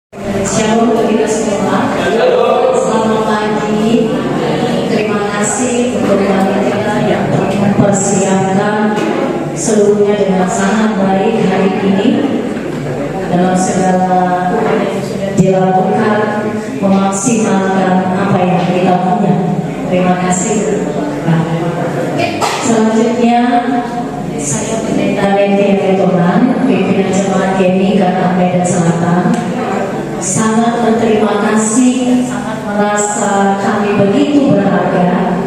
Shalom bagi kita semua. Selamat pagi. Terima kasih untuk panitia yang telah mempersiapkan seluruhnya dengan sangat baik hari ini dalam segala yang sudah dilakukan, memaksimalkan apa yang kita punya. Terima kasih. Selanjutnya saya Pendeta Leti Retonan, pimpinan jemaat GMI Kanaan Medan Selatan, sangat berterima kasih, sangat merasa kami begitu berharga.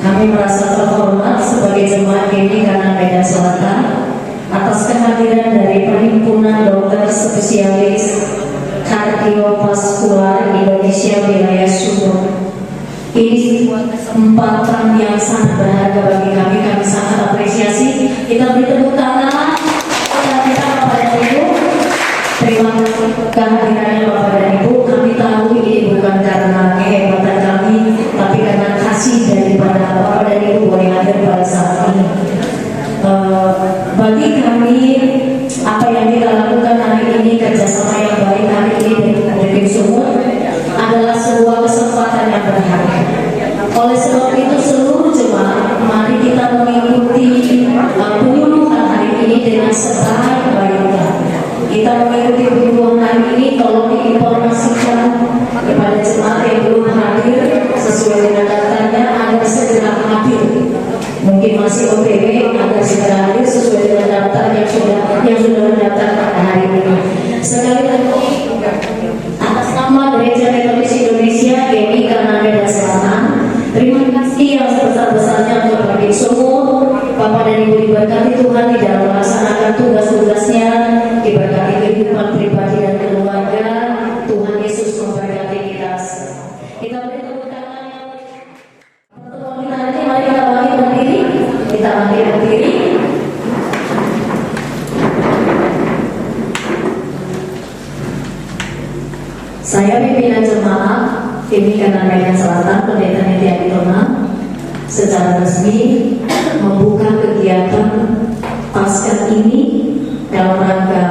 Kami merasa terhormat sebagai jemaat GMI Kanaan Medan Selatan atas kehadiran dari Perhimpunan Dokter Spesialis Kardiovaskular Indonesia Wilayah Sumut. Ini sebuah kesempatan yang sangat berharga bagi kami. Kami sangat apresiasi. Kita beri tepuk tangan kepada kita Bapak dan Ibu. Terima kasih kehadirannya Bapak dan Ibu. Kami tahu ini bukan karena kehebatan kami, tapi karena kasih daripada Bapak dan Ibu boleh hadir pada saat ini. Bagi kami, apa yang kita lakukan hari ini, kerjasama yang baik hari ini dari tim Sumut adalah sebuah kesempatan yang berharga. Oleh sebab itu seluruh jemaat, mari kita mengikuti penyuluhan hari ini dengan sebaik-baiknya. Kita mengikuti penyuluhan hari ini, tolong diinformasikan kepada jemaat yang belum hadir sesuai dengan datanya agar segera hadir. Mungkin masih OTW agar segera hadir sesuai dengan daftar yang sudah mendaftar pada hari ini. Sekali lagi atas nama Gereja Metodis Indonesia GMI Kanaan Medan Selatan, terima kasih yang sebesar-besarnya untuk Pak Sumut. Bapak dan Ibu diberkati Tuhan di dalam melaksanakan tugas-tugasnya, diberkati kehidupan pribadi dan keluarga. Tuhan Yesus memberkati kita. Kita beri tepuk tangan yang pertemuan kita hari ini. Mari kita bangkit berdiri. Kita bangkit berdiri. Saya pimpinan jemaat GMI Kanaan Medan Selatan, Pendeta Leti Retonan, secara resmi membuka kegiatan Paskah ini dalam rangka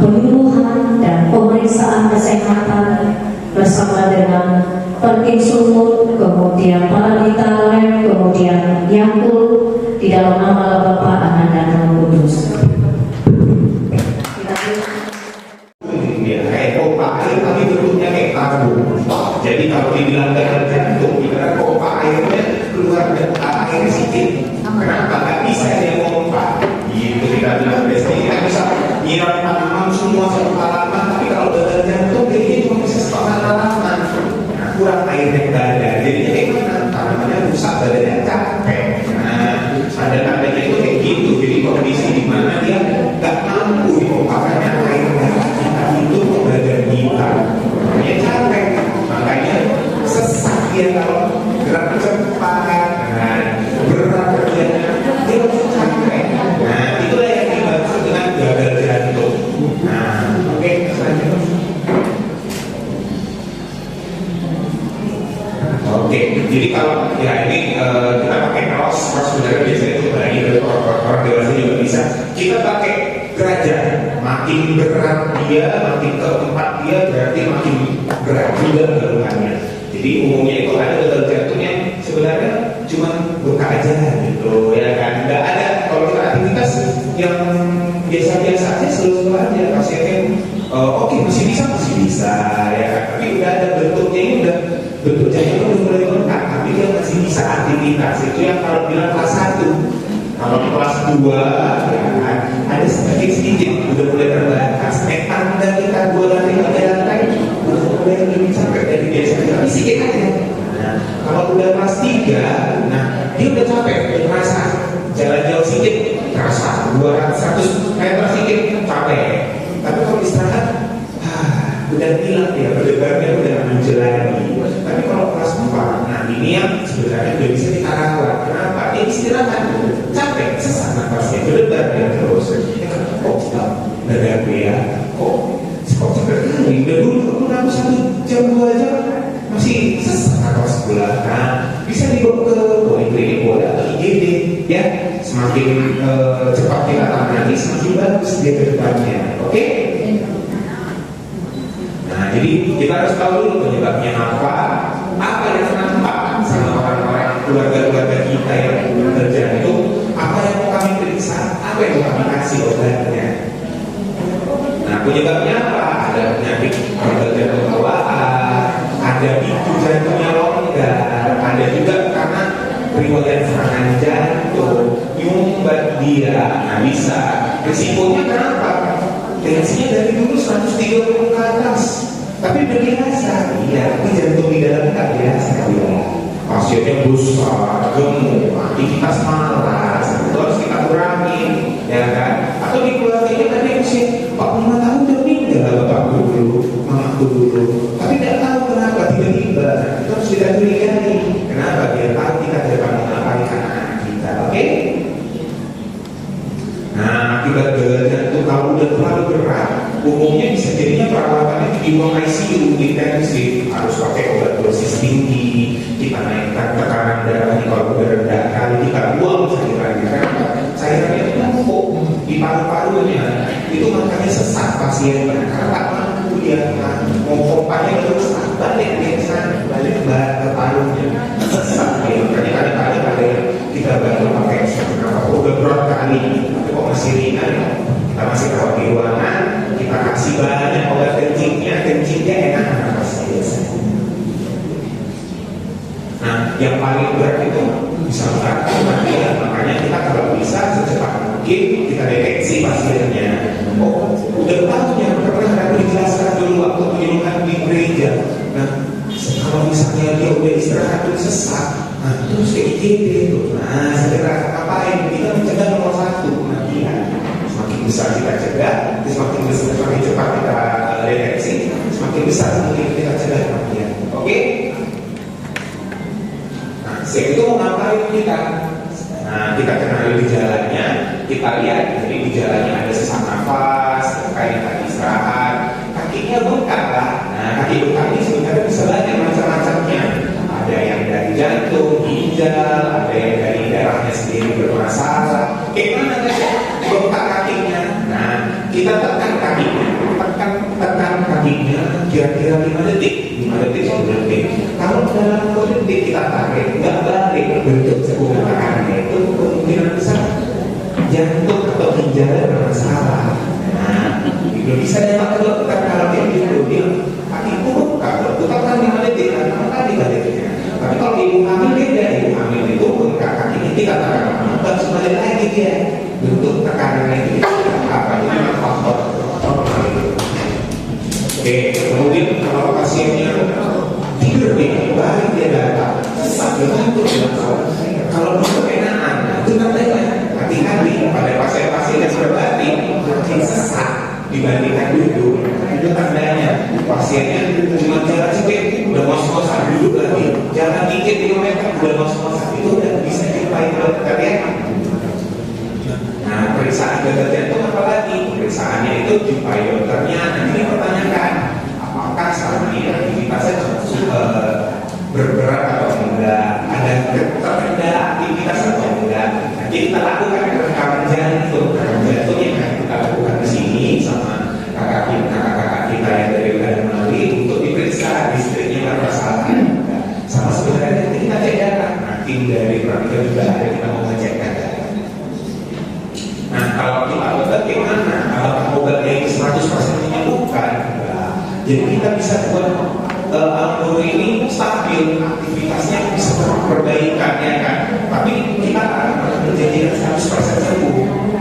penyuluhan dan pemeriksaan kesehatan bersama dengan Perkim Sumut, kemudian Paranita Lab, kemudian Yakul di dalam nama Bapa, Anak dan Roh Kudus. Tapi bentuknya kayak tabung. Jadi kalau dibilang gagal jantung, kita pompa airnya keluar dan airnya sedikit. Kenapa? Gak bisa dia pompa. Gitu kita bilang besti. Kita bisa nyiram tanaman semua satu halaman, tapi kalau gagal jantung dia cuma bisa setengah halaman. Nah, kurang airnya gak ada. Jadinya kayak gimana? Tanamannya rusak, badannya capek. Nah, tanda-tandanya itu kayak gitu. Jadi kondisi di mana dia gak mampu dipompakannya airnya. Itu badan kita, dia capek, makanya sesak dia kalau gerak cepat, berat kerjanya, dia langsung capek. Nah, itulah yang dimaksud dengan gagal jantung. Nah, oke, selanjutnya. Oke, jadi kalau ya ini kita pakai kaos sebenarnya biasanya itu bayi orang dewasa juga bisa. Kita pakai kerajaan, makin berat dia, makin keempat dia berarti makin berat juga gabungannya. Jadi umumnya itu ada gagal jantung yang sebenarnya cuma luka aja gitu, ya kan? Nggak ada kalau kita aktivitas yang biasa-biasa aja selalu aja pasiennya oke masih bisa, ya kan? Tapi udah ada bentuknya ini udah bentuk jantung udah mulai lengkap, tapi dia masih bisa aktivitas. Itu yang kalau bilang kelas 1. Kalau kelas 2 ya kan, ada sedikit udah mulai terbatas. Tanda kita 2 lantai udah mulai lebih capek dari biasanya, tapi sedikit aja. Nah, kalau udah kelas 3, nah dia udah capek, udah terasa. Jalan jauh sedikit terasa, 100 meter sedikit capek. Tapi kalau istirahat, udah hilang ya, berdebarnya udah muncul lagi. Tapi kalau kelas 4, nah ini yang sebenarnya udah bisa kita rawat. Kenapa? Dia istirahat, capek, sesak nafasnya, berdebar ya terus. Kok nggak ya? Kok seperti udah dulu aku 1 jam 2 jam masih sesak nafas pula. Nah, bisa dibawa ke poliklinik atau IGD ya. Semakin cepat kita tangani, semakin bagus dia ke depannya. Oke? jadi kita harus tahu dulu penyebabnya apa yang nampak sama orang-orang keluarga-keluarga kita yang bekerja itu, apa yang mau kami periksa, apa yang mau kami kasih obatnya. Nah, penyebabnya apa? Ada penyakit jantung bawaan, ada itu jantungnya longgar, ada juga karena riwayat serangan jantung, nyumbat dia. Nah, bisa. Risikonya kenapa? Tensinya dari dulu 130 ke atas, tapi udah biasa. Iya, tapi jantung di dalam tak biasa. Ya. Pasiennya besar, gemuk, aktivitas malas, itu harus kita kurangi, ya kan? Atau di keluarganya tadi usia 45 tahun udah meninggal bapakku dulu, mamaku dulu, tapi tidak tahu kenapa tiba-tiba. Itu harus kita curigai. Kenapa? Biar tahu kita jangan mengapain anak-anak kita, oke? Nah, akibat gagal jantung kalau udah terlalu berat, umumnya bisa jadinya perawatannya di ruang ICU intensif, harus pakai obat dosis tinggi, kita naikkan tekanan darahnya kalau udah rendah kali, kita buang cairannya karena cairannya itu numpuk di paru-parunya, itu makanya sesak pasiennya karena tak mampu dia mau pompanya terus balik dia ke sana, balik ke parunya, sesak ya. Makanya kadang-kadang ada yang kita bantu pakai udah berat kali, tapi kok masih ringan, kita masih rawat di ruangan, kita kasih banyak obat kencingnya enak nafas biasa. Nah, yang paling berat itu bisa kematian. Makanya kita kalau bisa secepat mungkin kita deteksi pasiennya. Oh, udah tahunya pernah aku dijelaskan dulu waktu penyuluhan di gereja. Nah, kalau misalnya dia udah istirahat terus sesak, nah terus kayak IGD itu. Nah, segera ngapain? Kita mencegah nomor 1 kematian. Semakin besar kita cegah, semakin cepat kita deteksi, semakin besar mungkin kita cegah kematian. Oke? Nah, itu mau ngapain kita? Nah, kita kenali gejalanya, kita lihat jadi gejalanya ada sesak nafas, kayak tadi istirahat, kakinya bengkak lah. Nah, kaki bengkak ini sebenarnya bisa banyak macam-macamnya. Ada yang dari jantung, ginjal, ada yang dari darahnya sendiri bermasalah. Gimana aja bengkak kakinya? Nah, kita tekan kakinya, tekan kakinya kira-kira 5 detik, 10 detik. Kalau dalam 10 detik kita tarik, nggak balik bentuk sebuah tangannya, itu kemungkinan besar jantung atau ginjalnya bermasalah. Nah, itu bisa dapat dokter kalau dia dia kakiku bengkak, dokter kan 5 detik, kan tadi baliknya. Tapi kalau ibu hamil beda, ibu hamil itu bengkak kakinya kita tekan, harus balik lagi dia. Bentuk tekanannya itu apa? Ini memang faktor normal itu. Oke, kemudian kalau pasiennya tidur nih, baru dia datang, sesak ngantuk kalau belum kekenaan, itu tandanya hati-hati pada pasien-pasien yang berbati makin sesak dibandingkan duduk. Itu tandanya pasiennya cuma jalan sedikit udah ngos-ngosan, duduk lagi jalan dikit 5 meter udah ngos-ngosan, itu udah bisa diupain dokter ya. Nah, pemeriksaan gagal jantung apa lagi? Pemeriksaannya itu jumpai dokternya. Nanti dipertanyakan apakah selama ini aktivitasnya berberat atau enggak, ada tertunda aktivitas atau enggak. Nanti kita lakukan rekaman jantung. Rekaman jantung yang akan kita lakukan di sini sama kakak-kakak kita yang dari Udan Mali untuk diperiksa listriknya bermasalah. Sama sebenarnya kita cek darah. Nah, tim dari Pratika juga ada, kita mau ngecek darah. Nah, kalau kita obat gimana? Kalau obatnya itu 100% menyembuhkan, jadi kita bisa buat alur ini stabil, aktivitasnya bisa perbaikan ya kan. Tapi kita menjadikan 100% sembuh.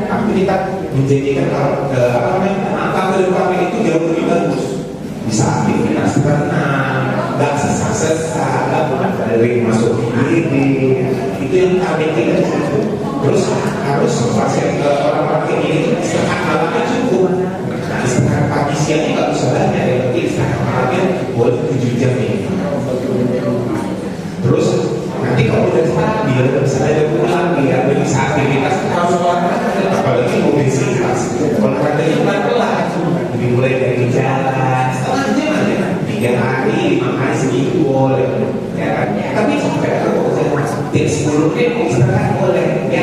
Tapi kita menjadikan angka kedepannya itu jauh lebih bagus. Bisa aktivitas tenang, nggak sesak-sesak, nggak dari masuk gigi. Itu yang target kita cukup. Terus harus pasien orang-orang kayak gini itu istirahat malamnya cukup. Nah, istirahat pagi siangnya nggak bisa banyak ya, tapi istirahat malamnya boleh 7 jam ini. Terus nanti kalau udah stabil, misalnya ada pulang dia bisa aktivitas harus olahraga, apalagi mobilitas. Olahraganya pelan-pelan, dimulai dari jalan setengah jam aja, 3 hari, 5 hari seminggu boleh, ya kan? Tapi sampai tiap 10 menit istirahat boleh, ya.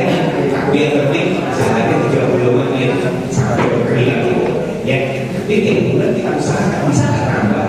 Aku yang penting jalannya 30 menit sampai berkeringat itu, ya. Tapi tiap bulan kita usahakan bisa nambah.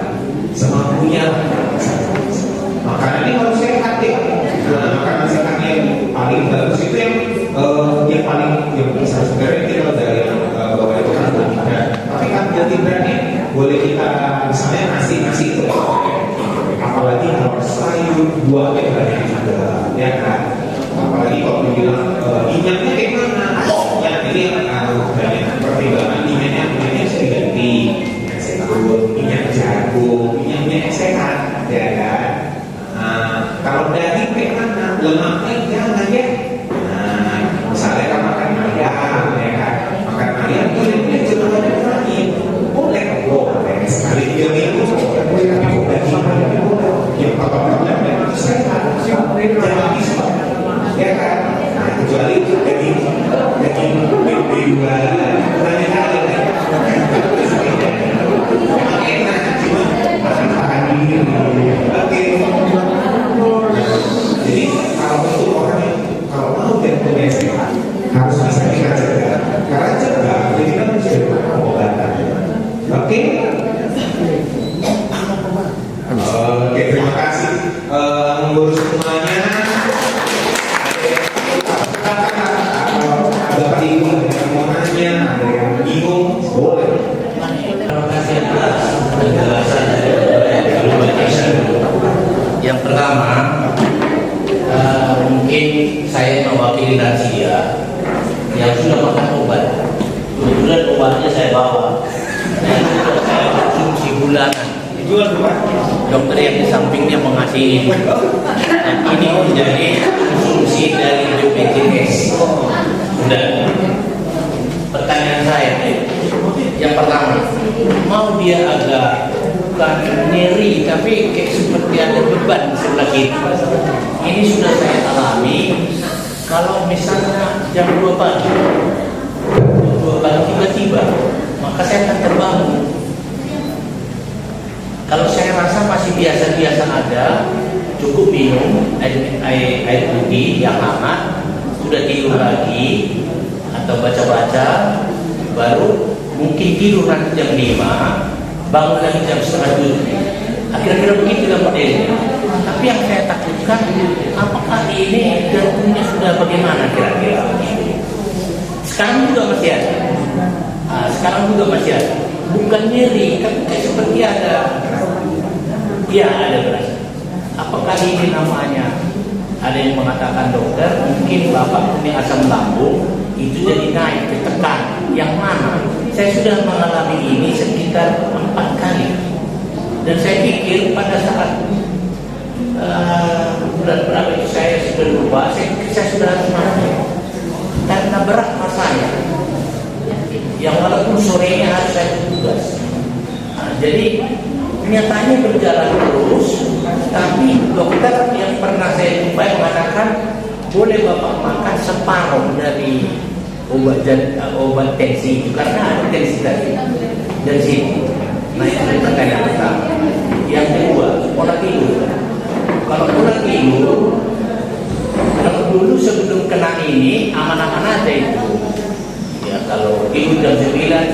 bulanan. Dokter yang di sampingnya mengasihi. Dan ini menjadi fungsi dari BPJS. Sudah. Pertanyaan saya, yang pertama, mau dia agak bukan nyeri, tapi kayak seperti ada beban di sebelah kiri. Ini sudah saya alami. Kalau misalnya jam 2 pagi tiba-tiba, maka saya akan terbangun. Kalau saya rasa masih biasa-biasa ada, cukup minum air putih yang hangat, sudah tidur lagi, atau baca-baca, baru mungkin tidur nanti jam 5, bangun lagi jam setengah 7. Kira-kira begitulah modelnya. Tapi yang saya takutkan, apakah ini jantungnya sudah bagaimana kira-kira? Sekarang juga masih ada. Bukan nyeri, tapi seperti ada. Ya, ada berasa. Apakah ini namanya? Ada yang mengatakan dokter, mungkin bapak punya asam lambung, itu jadi naik, ditekan. Yang mana? Saya sudah mengalami ini sekitar 4 kali. Dan saya pikir pada saat bulan berapa itu saya sudah lupa, saya sudah harus mati. Karena berat rasanya. Yang walaupun sorenya harus saya tugas. Jadi nyatanya berjalan terus, tapi dokter yang pernah saya jumpai mengatakan boleh bapak makan separuh dari obat tensi itu karena ada tensi tadi dari sini. Nah itu pertanyaan pertama. Yang kedua, pola tidur. Kalau pola tidur, kalau dulu sebelum kena ini aman-aman aja itu. Ya kalau tidur jam 9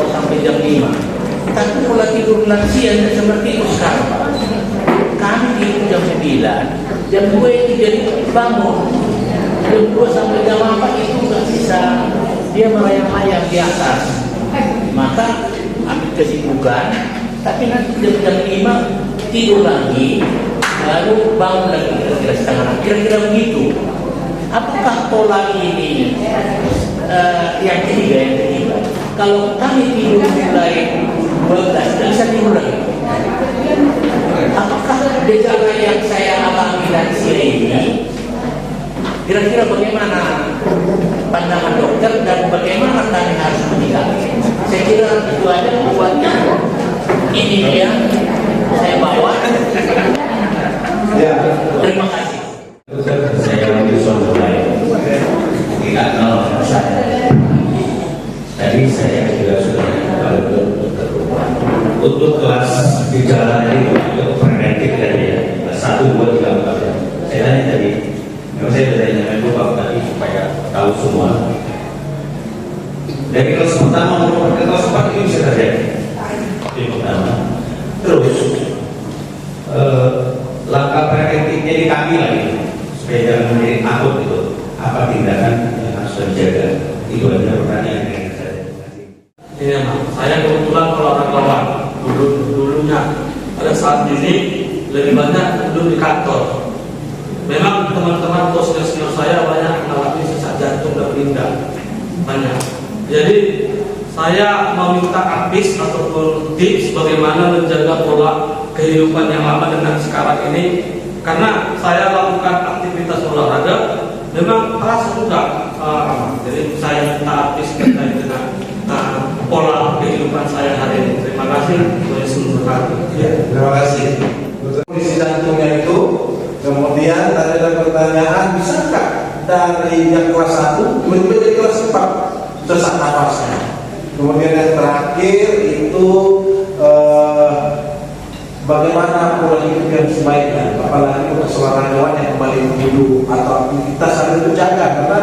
sampai jam 5. Tapi pola tidur lansia tidak seperti itu sekarang. Kami tidur jam 9, jam 2 itu jadi bangun. Jam 2 sampai jam 4 itu nggak bisa, dia melayang-layang di atas. Maka ambil kesibukan, tapi nanti jam 5 tidur lagi, lalu bangun lagi kira-kira setengah 6. Kira-kira begitu. Apakah pola ini yang ketiga? Kalau kami tidur mulai 12, dan bisa tidur lagi. Apakah gejala yang saya alami lansia ini kira-kira bagaimana pandangan dokter dan bagaimana kami harus menyikapi? Saya kira itu aja buatnya. Ini dia saya bawa. Ya. Terima kasih. Saya ambil suatu lain. Tidak tahu saya. Tadi saya juga sudah kalau untuk kelas gejala ini untuk preventif tadi ya, 1, 2, 3, 4. Saya tanya tadi, memang saya bertanya lupa tadi supaya tahu semua. Dari kelas pertama ke kelas 4 itu bisa terjadi. Yang pertama. Terus langkah preventifnya diambil lagi supaya jangan menjadi takut itu. Apa tindakan yang harus dijaga? Itu adalah pertanyaan yang saya. Ini saya kebetulan olahragawan dulunya pada saat ini lebih banyak duduk di kantor. Memang teman-teman senior saya banyak mengalami sesak jantung dan meninggal banyak. Jadi saya meminta advice ataupun tips bagaimana menjaga pola kehidupan yang lama dengan sekarang ini, karena saya lakukan aktivitas olahraga memang terasa juga jadi saya minta advice terkait dengan pola kehidupan saya hari ini. Terima kasih. Ya, terima kasih. Kondisi jantungnya itu, kemudian tadi ada pertanyaan, bisakah dari yang kelas 1 tiba-tiba jadi kelas 4 sesak nafasnya? Kemudian yang terakhir itu bagaimana pola hidup yang sebaiknya, apalagi untuk seorang olahragawan yang kembali hidup atau aktivitas sambil menjaga, karena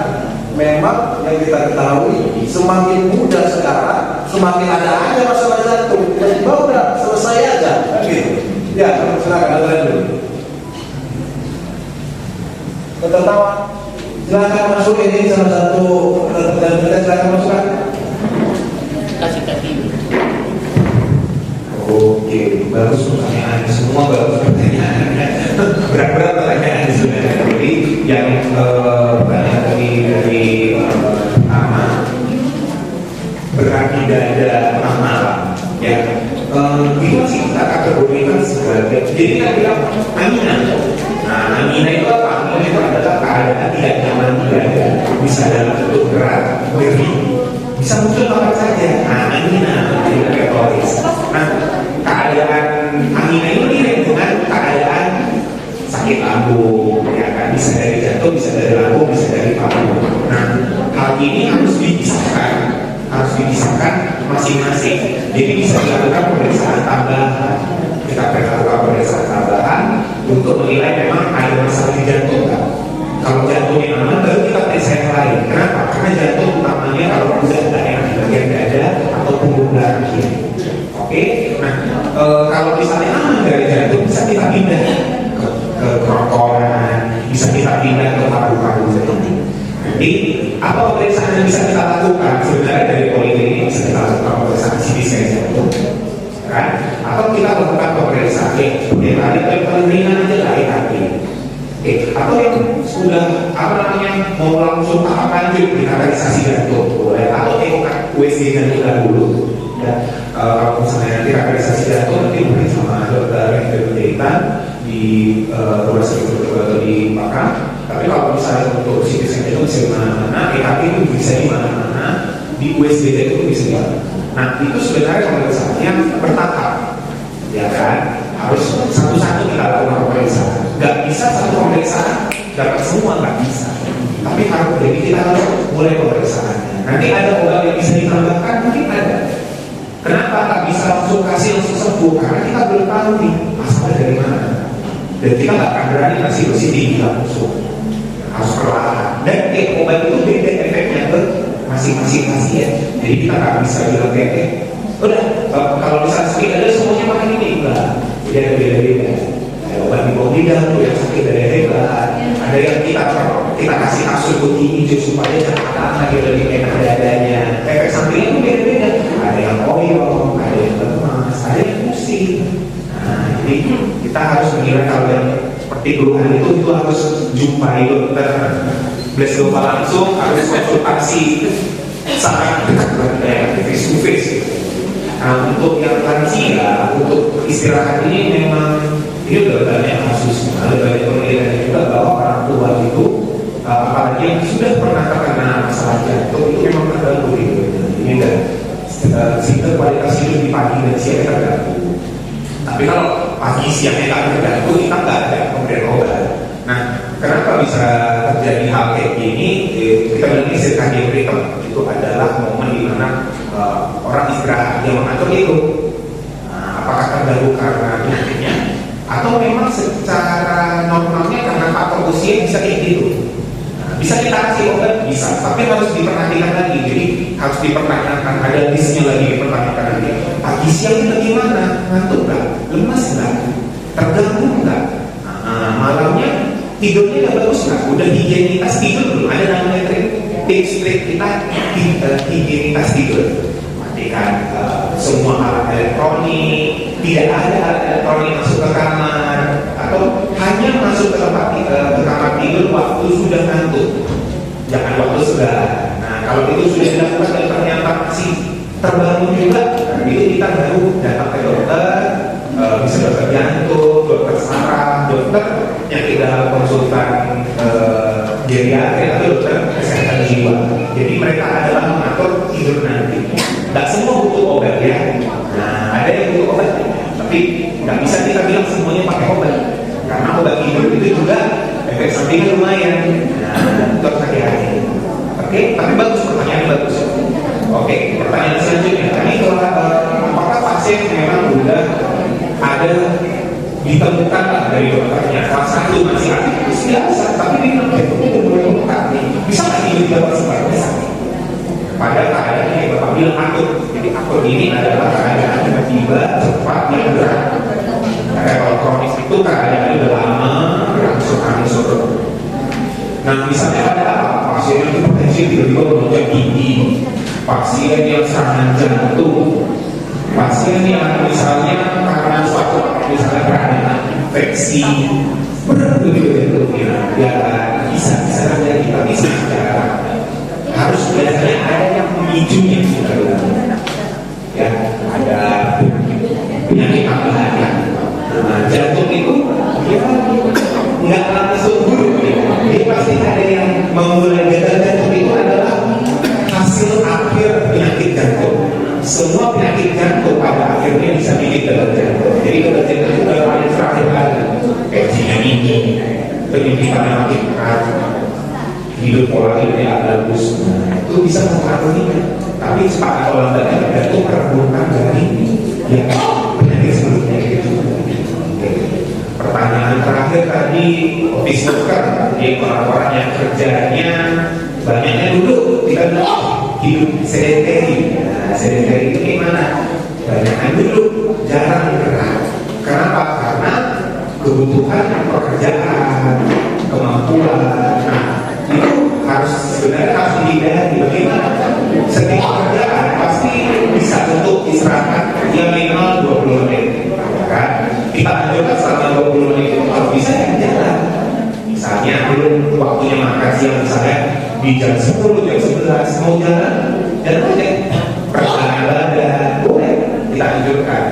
memang yang kita ketahui semakin muda sekarang semakin ada aja masalah jantung, tiba-tiba udah selesai aja, kan gitu. Ya, silakan ada dulu. Tertawa, silakan masuk, ini salah satu dan kita silakan masukkan. Kasih kaki. Oke, bagus pertanyaan, semua bagus pertanyaannya. Berat-berat pertanyaan sebenarnya. Jadi yang pertanyaan dari pertama berarti tidak ada pernah malam. Ya, karbohidrat sebagai, jadi kita bilang angina. Nah, angina itu apa? Angina itu adalah keadaan tidak nyaman di dada, bisa dalam bentuk berat, nyeri, bisa muncul kapan saja. Nah, angina itu retoris. Nah, keadaan angina ini mirip dengan keadaan sakit lambung, ya kan? Bisa dari jantung, bisa dari lambung, bisa dari paru. Nah, hal ini harus dipisahkan masing-masing. Jadi bisa dilakukan pemeriksaan tambahan. Kita akan lakukan pemeriksaan tambahan untuk menilai memang ada masalah di jantung kan. Kalau jantungnya aman, baru kita periksa yang lain. Kenapa? Karena jantung utamanya kalau udah nggak enak di bagian dada atau punggung belakang kiri. Oke, nah kalau misalnya aman dari jantung, bisa kita pindah ke kerongkongan, bisa kita pindah ke paru-paru seperti. Jadi apa pemeriksaan yang bisa kita lakukan? Sebenarnya dari poliklinik bisa kita lakukan pemeriksaan CT scan jantung, kan? Atau kita lakukan pemeriksaan seperti tadi paling ringan aja lah EKG. Atau yang sudah mau langsung tahap lanjut revitalisasi jantung boleh, atau USG jantung dahulu. Ya, kalau misalnya nanti revitalisasi jantung nanti mungkin sama dokter yang berkaitan di rumah sakit atau di Pakar. Tapi kalau misalnya untuk CT scan itu bisa di mana-mana, EKG itu bisa di mana-mana, di USG itu bisa di mana. Nah, itu sebenarnya pemeriksaannya bertahap, ya kan? Harus satu-satu kita lakukan pemeriksaan. Gak bisa satu pemeriksaan dapat semua, nggak bisa. Tapi harus, jadi kita harus mulai pemeriksaannya. Nanti ada obat yang bisa ditambahkan, mungkin ada. Kenapa nggak bisa langsung kasih langsung sembuh? Karena kita belum tahu nih asalnya dari mana. Dan kita nggak akan berani kasih dosis tinggi langsung. Harus perlahan. Dan obat itu beda efeknya ke masing-masing pasien. Jadi kita nggak bisa bilang kayak, udah kalau misalnya sakit ada semuanya makan ini, enggak. Jadi ada beda-beda. Ada obat di bawah lidah, yang sakit ada hebat. Ada yang kita kasih kapsul putih hijau supaya cepat lagi lebih enak dadanya. Efek sampingnya itu beda-beda. Ada yang koyo, ada yang lemas, ada yang pusing. Nah, jadi kita harus mengira kalau yang seperti keluhan itu harus jumpai dokter Blesdova langsung, harus konsultasi sangat dekat, face to face. Nah, untuk yang lansia, untuk istirahat ini memang ini udah banyak kasus, ada banyak penelitian juga bahwa orang tua itu apalagi yang sudah pernah terkena masalah jantung itu memang terganggu hidupnya. Ini dan sehingga kualitas hidup di pagi dan siang terganggu. Tapi kalau pagi siangnya tak terganggu, kita nggak ada pemberian obat. Nah, kenapa bisa terjadi hal kayak gini? Kita bilang ini circadian rhythm itu adalah momen di mana orang istirahat yang mengatur itu. Nah, apakah terganggu karena penyakitnya atau memang secara normalnya karena faktor usia bisa kayak gitu? Nah, bisa kita kasih obat, bisa, tapi harus diperhatikan lagi. Jadi harus dipertanyakan, ada listnya lagi dipertanyakan lagi. Pagi siang kita gimana? Ngantuk nggak? Lemas nggak? Terganggu nggak? Nah, malamnya tidurnya nggak bagus nggak? Udah higienitas tidur belum? Ada namanya tips kita higienitas tidur. Matikan semua alat elektronik, tidak ada alat elektronik masuk ke kamar, atau hanya masuk ke tempat ke kamar tidur waktu sudah ngantuk, jangan waktu segar. Nah, kalau itu sudah dilakukan dan ternyata masih terbangun juga, nah, itu kita baru datang ke dokter, bisa dokter jantung, dokter saraf, dokter yang tidak konsultan geriatri atau dokter kesehatan jiwa. Jadi mereka adalah mengatur tidur nanti. Tidak semua butuh obat ya. Nah, ada yang butuh obat, tapi nggak bisa kita bilang semuanya pakai obat. Karena obat tidur itu juga efek sampingnya lumayan. Nah, itu harus hati-hati. Oke, tapi bagus, pertanyaan bagus. Oke, pertanyaan selanjutnya. Tadi apakah pasien memang sudah ada ditemukan dari dokternya salah satu masih aktif biasa, tapi di itu udah mulai meningkat nih, bisa nggak tiba-tiba sebenarnya sakit? Pada keadaan yang Bapak bilang akut. Jadi akut ini adalah keadaan tiba-tiba cepat yang berat. Karena kalau kronis itu keadaan udah lama berangsur-angsur. Nah, misalnya ada apa? Pasien yang hipertensi tiba-tiba melonjak tinggi, pasien yang serangan jantung, pasien yang misalnya karena suatu misalnya karena infeksi berat begitu ya bisa terjadi, tapi secara harus biasanya ada yang memicunya ya, ada penyakit tambahan akhirnya bisa bikin kelenjar. Jadi kelenjar itu paling terakhir kali tensinya tinggi, penyempitannya makin berat, hidup pola hidupnya bagus, itu bisa mempengaruhi. Tapi sepakat orang tadi itu perbuatan dari yang penyakit sebelumnya itu. Pertanyaan terakhir tadi office worker, jadi orang-orang yang kerjanya banyaknya duduk, tidak hidup sedentary. Nah, sedentary itu gimana? Banyaknya duduk, jarang gerak. Kenapa? Karena kebutuhan pekerjaan, kemampuan. Nah, itu sebenarnya harus dihindari. Bagaimana? Setiap pekerjaan pasti bisa untuk istirahat ya minimal 20 menit. Kan? Kita anjurkan selama 20 menit itu kalau bisa ya jalan. Misalnya belum waktunya makan siang, misalnya di jam 10, jam 11 mau jalan aja. Perjalanan badan boleh kita anjurkan.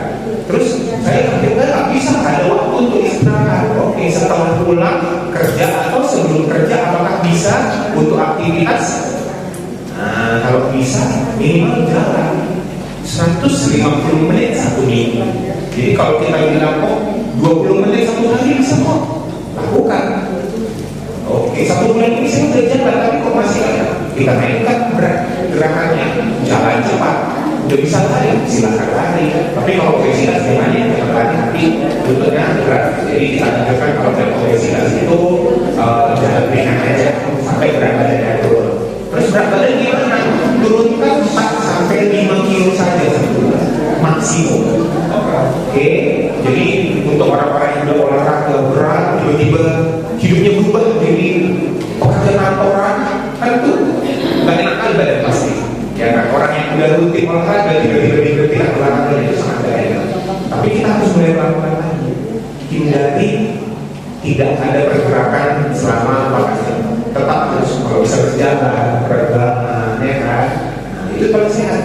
Terus saya nggak bisa, ada waktu untuk istirahat. Oke, setelah pulang kerja atau sebelum kerja apakah bisa untuk aktivitas? Nah, kalau bisa minimal jalan 150 menit satu minggu. Jadi kalau kita bilang kok 20 menit satu hari bisa kok lakukan. Oke, 1 bulan ini saya udah jalan, tapi kok masih ada. Kita naikkan gerakannya, jalan cepat. Udah bisa lari, silakan lari. Tapi kalau obesitas jangan lari, tapi bentuknya berat. Jadi kita anjurkan kalau ada obesitas itu jalan ringan aja sampai berat badannya turun. Terus berat badan gimana? Turunkan 4 sampai 5 kilo saja sebulan maksimum. Oke, jadi untuk orang-orang yang udah olahraga berat, tiba-tiba hidupnya berubah jadi pekerja kantoran, kan itu nggak enak kali badan pasti. Ya kan, orang yang udah rutin olahraga tiba-tiba diberhentikan olahraga itu sangat gak enak. Tapi kita harus mulai melakukan lagi. Hindari tidak ada pergerakan selama 4 jam. Tetap harus kalau bisa berjalan, peregangan, ya kan. Nah, itu paling sehat.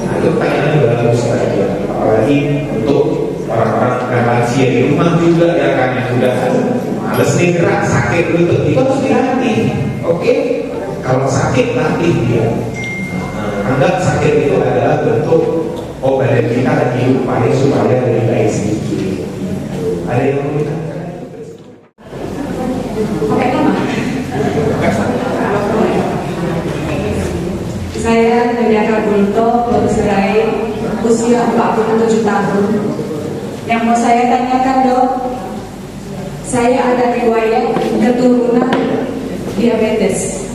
Nah, itu pertanyaannya bagus sekali. Apalagi untuk orang-orang yang lansia di rumah juga ya kan, yang udah males nih gerak, sakit lutut, itu harus dilatih. Oke, kalau sakit latih dia. Anggap sakit itu adalah bentuk badan kita lagi upaya supaya lebih baik sedikit. Ada yang mau ditanya? Oke, nama. Saya Nadiaka Bulto, bercerai, usia 47 tahun. Yang mau saya tanyakan, Dok, saya ada riwayat keturunan diabetes.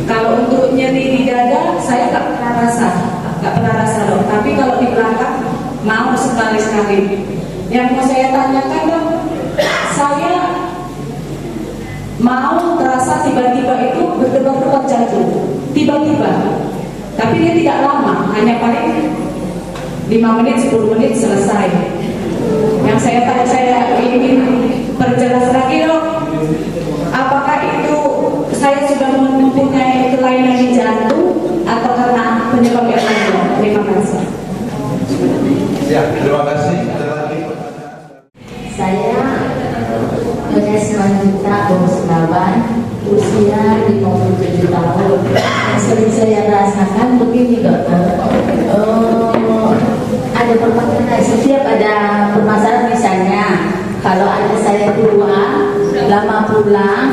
Kalau untuk nyeri di dada, saya nggak pernah rasa, Dok. Tapi kalau di belakang, mau sekali-sekali. Yang mau saya tanyakan, Dok, saya mau terasa tiba-tiba itu berdebar-debar jantung, tiba-tiba. Tapi dia tidak lama, hanya paling 5 menit, 10 menit selesai. Yang saya ingin perjelas lagi, Dok, apakah itu saya sudah mempunyai kelainan di jantung atau karena penyebab yang lain? Terima kasih. Ya, terima kasih. Saya Ines Manita Bosnawan, usia 57 tahun. Yang sering saya rasakan begini, Dokter. Ada permasalahan, setiap ada permasalahan, misalnya kalau ada saya keluar lama pulang,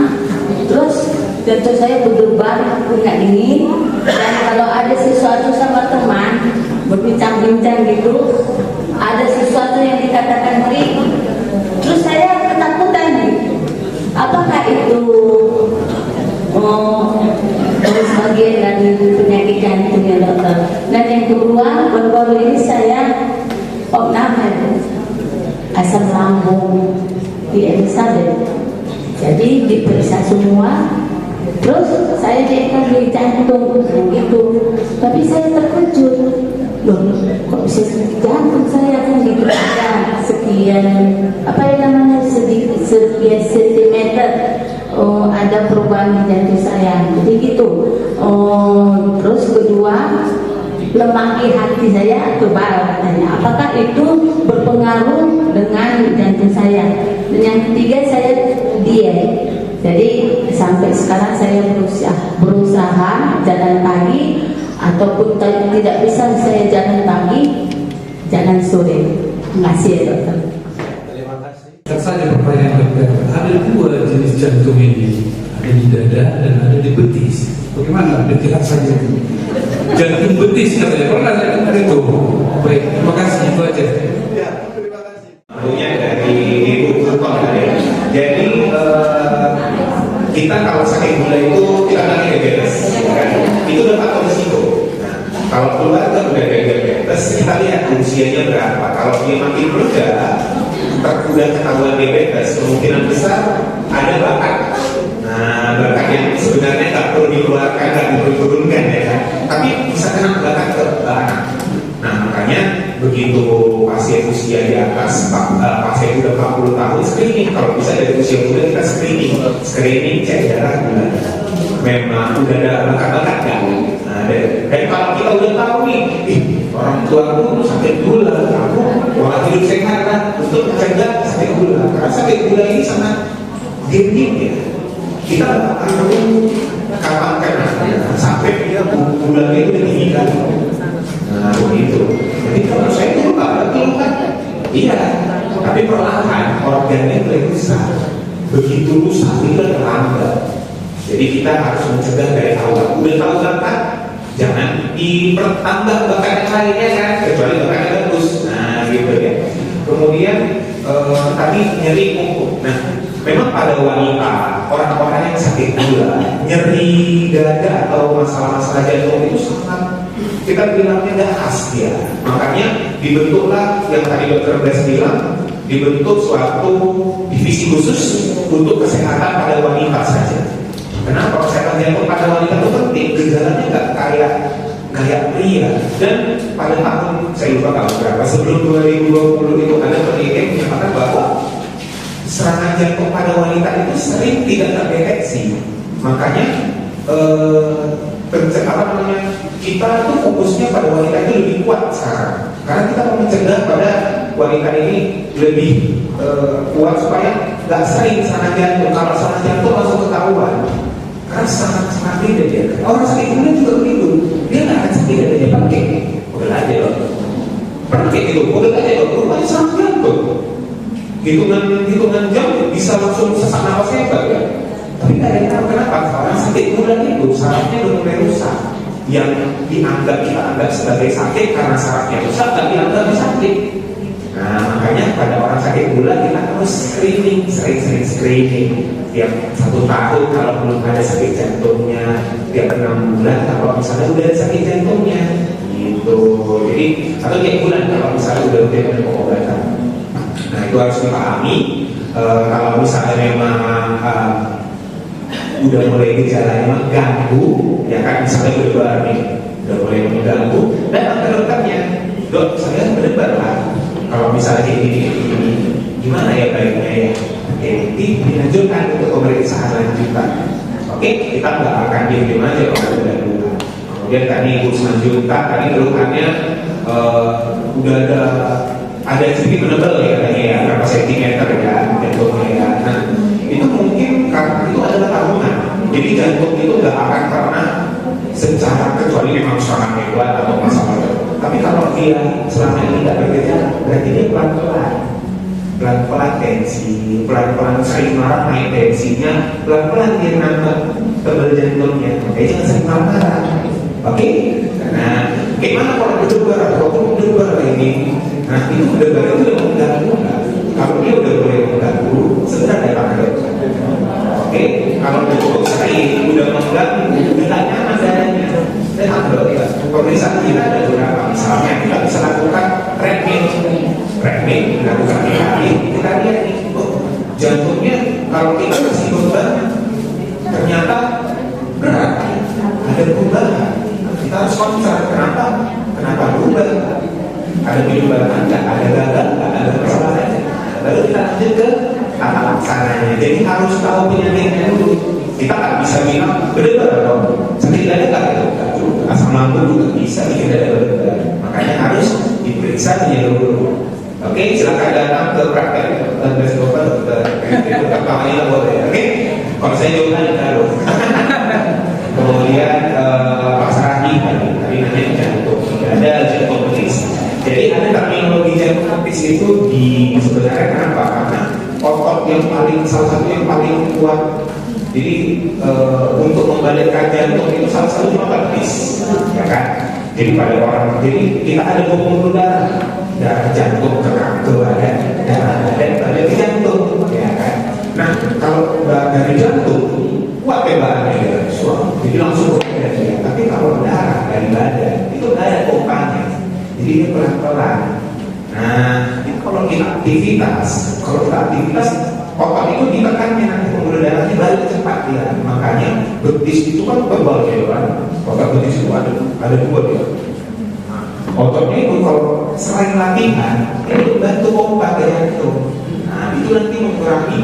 terus tentu saya berdebar punya dingin, dan kalau ada sesuatu sama teman berbincang-bincang gitu, ada sesuatu yang dikatakan ngeri, terus saya ketakutan gitu. Apakah itu bagian dari penyakit jantung ya, Dokter? Dan yang kedua, baru-baru ini saya asam lambung di Elizabeth, jadi diperiksa semua. Terus saya di jantung gitu, tapi saya terkejut, loh kok bisa jantung saya kan gitu ada sekian apa yang namanya sekian sentimeter, ada perubahan di jantung saya, jadi gitu. Terus kedua, lemak di hati saya tebal katanya, apakah itu berpengaruh dengan jantung saya? Dan yang ketiga, saya diet. Jadi sampai sekarang saya berusaha jalan pagi, ataupun tidak bisa saya jalan pagi, Jangan sore. Terima kasih ya dokter. Terima kasih. Saja pertanyaan dokter. Ada dua jenis jantung ini, ada di dada dan ada di betis. Bagaimana? Dilihat saja. Jantung betis katanya. Pernah lihat itu? Baik, terima kasih itu aja. Ya, terima kasih. Tentunya dari Ibu Kurton tadi. Jadi kita kalau sakit gula itu kita lagi diabetes, kan? Itu udah faktor risiko. Nah, kalau keluarga udah diabetes, kita lihat usianya berapa. Kalau dia makin muda, udah ketahuan diabetes, kemungkinan besar ada bakat. Nah, bakat yang sebenarnya nggak perlu dikeluarkan, nggak perlu diturunkan ya kan? Tapi bisa kena bakat ke anak. Nah, makanya begitu pasien usia di atas pasien udah 40 tahun screening. Kalau bisa dari usia muda kita screening cek darah gula. Memang udah ada bakat-bakat kan? Nah, dan kalau kita udah tahu nih, orang tua aku sakit gula, aku pola hidup sehat lah untuk mencegah sakit gula. Karena sakit gula ini sangat genetik ya. Kita nggak tahu kapan kena sampai dia gula itu meninggal. Nah begitu. Jadi kalau saya itu nggak ada keluhan, iya. Tapi perlahan organnya mulai rusak. Begitu rusak itu terlambat. Jadi kita harus mencegah dari awal. Udah tahu bakat, jangan dipertambah bakat yang lainnya kan, kecuali bakatnya bagus. Nah gitu ya. Kemudian tadi nyeri punggung. Nah memang pada wanita, orang-orang yang sakit gula, nyeri dada atau masalah-masalah jantung itu sangat, kita bilangnya nggak khas ya. Makanya dibentuklah yang tadi dokter Bes bilang, dibentuk suatu divisi khusus untuk kesehatan pada wanita saja. Kenapa kesehatan jantung pada wanita itu penting? Gejalanya nggak kayak pria. Dan pada tahun saya lupa tahun berapa, sebelum 2020 itu ada penelitian menyatakan bahwa serangan jantung pada wanita itu sering tidak terdeteksi. Makanya kita tuh fokusnya pada wanita itu lebih kuat sekarang. Karena kita mau mencegah pada wanita ini lebih kuat supaya nggak sering serangan jantung. Kalau serangan jantung langsung ketahuan. Karena sangat beda dia. Orang sakit gula juga begitu. Dia nggak akan sakit dadanya pakai. Udah aja loh. Pakai itu, udah aja loh. Rupanya serangan jantung. Hitungan jam bisa langsung sesak nafas hebat ya. Tapi nggak ada yang tahu kenapa. Karena sakit gula itu sarafnya udah mulai rusak. Yang kita anggap sebagai sakit karena sarafnya rusak, tapi dianggap sakit. Nah makanya pada orang sakit gula kita harus screening, sering-sering screening. Tiap 1 tahun kalau belum ada sakit jantungnya, tiap 6 bulan kalau misalnya udah ada sakit jantungnya, gitu. Jadi atau tiap bulan kalau misalnya udah ada pengobatan. Nah itu harus dipahami. Kalau misalnya memang udah mulai gejalanya mengganggu, ya kan misalnya berdebar nih, udah mulai mengganggu, datang ke dokternya. Dok, saya berdebar lah. Kalau misalnya kayak gini, gimana ya baiknya ya? Oke, dilanjutkan untuk pemeriksaan lanjutan. Oke, kita nggak akan diam aja kalau udah dulu. Kemudian tadi Ibu selanjutnya, tadi keluhannya udah ada sedikit menebal ya katanya ya, berapa sentimeter ya jantungnya ya. Nah, itu mungkin karena itu adalah tahunan. Jadi jantung itu nggak akan pernah secara kecuali memang sangat hebat atau masalah. Tapi kalau dia selama ini tidak bergejala, berarti dia pelan-pelan tensi, pelan-pelan sering marah naik tensinya, pelan-pelan dia nambah tebal jantungnya. Jangan sering marah. Oke? Nah, gimana kalau berdebar atau berdebar ini? Nah, itu berdebar itu udah mengganggu. Kalau dia udah boleh mengganggu, segera datang ke dokter. Oke? Kalau udah cukup sering, udah mengganggu, udah tak nyaman dadanya, datang ke dokter. Pemeriksaan kita ada beberapa. Misalnya kita bisa lakukan treadmill, dilakukan di kaki. Kita lihat nih, jantungnya kalau kita kasih beban, ternyata berat, ada perubahan. Kita harus konser. Kenapa berubah? Ada perubahan nggak? Ada gagal nggak? Ada kesalahan? Lalu kita lanjut ke tata laksananya. Jadi harus tahu penyakitnya dulu. Kita nggak bisa bilang berdebar atau sakit dada nggak itu. Asam lambung juga bisa bikin dada berdebar. Makanya harus diperiksa dulu. Oke, silakan datang ke praktek dokter. Itu pertamanya boleh. Oke, kalau saya jawabnya taruh. Kemudian Pak Saradi tadi nanya jantung, ada jantung betis. Jadi ada terminologi itu sebenarnya kenapa? Karena otot yang paling salah satu yang paling kuat. Jadi untuk membalikkan jantung itu salah satunya betis, ya kan? Jadi pada orang, jadi kita ada pembuluh darah jantung ke ada darah ada di jantung, ya kan? Nah kalau dari jantung kuat tembakannya suam, jadi langsung bekerja. Tapi kalau darah dari badan itu nggak ada pompanya, jadi dia pelan-pelan. Nah itu kalau kita aktivitas otot itu ditekannya nanti pembuluh darahnya balik cepat ya. Makanya betis itu kan tebal ya kan. Otot betis itu ada dua ya. Nah, ototnya itu kalau selain latihan itu bantu pompa ke jantung. Nah itu nanti mengurangi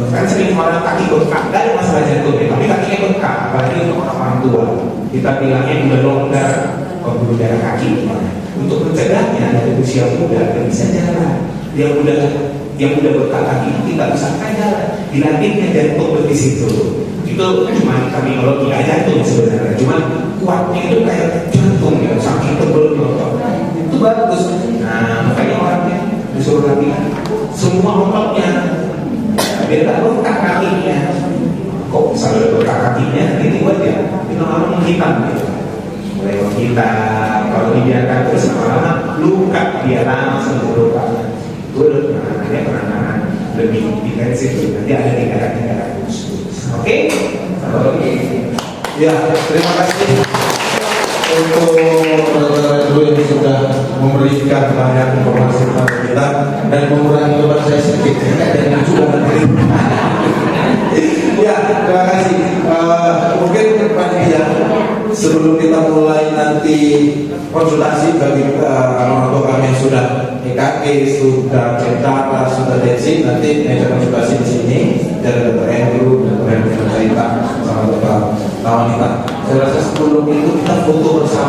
kan sering orang kaki bengkak, gak ada masalah jantung ya, tapi kakinya bengkak, apalagi untuk orang tua. Kita bilangnya udah longgar pembuluh darah kaki. Untuk mencegahnya dari usia muda dan bisa jalan. Yang udah bengkak kaki kita bisa jalan. Dilatihnya jantung betis itu cuma terminologi jantung sebenarnya. Cuma kuatnya itu kayak jantung ya, saking tebelnya otot. Itu bagus. Nah makanya orangnya disuruh latihan semua ototnya. Biar tak bengkak kakinya. Kok misalnya bengkak kakinya, ini buat ya, itu orang menghitam gitu. Mulai menghitam, kalau dibiarkan terus lama-lama luka, dia langsung luka. Itu penanganannya penanganan lebih intensif. Nanti ada tindakan-tindakan khusus. Oke? Ya, terima kasih untuk rekan-rekan yang sudah memberikan banyak informasi kepada kita dan mengurangi beban saya sedikit dan juga nanti. Ya, terima kasih. Mungkin panitia sebelum kita mulai nanti konsultasi bagi orang tua kami yang sudah EKG, sudah cetara, sudah tensi, nanti meja konsultasi di sini dari Dr. Andrew dan Dr. Andrew cerita sama Dr. Tawanita. Saya rasa sebelum itu kita foto bersama.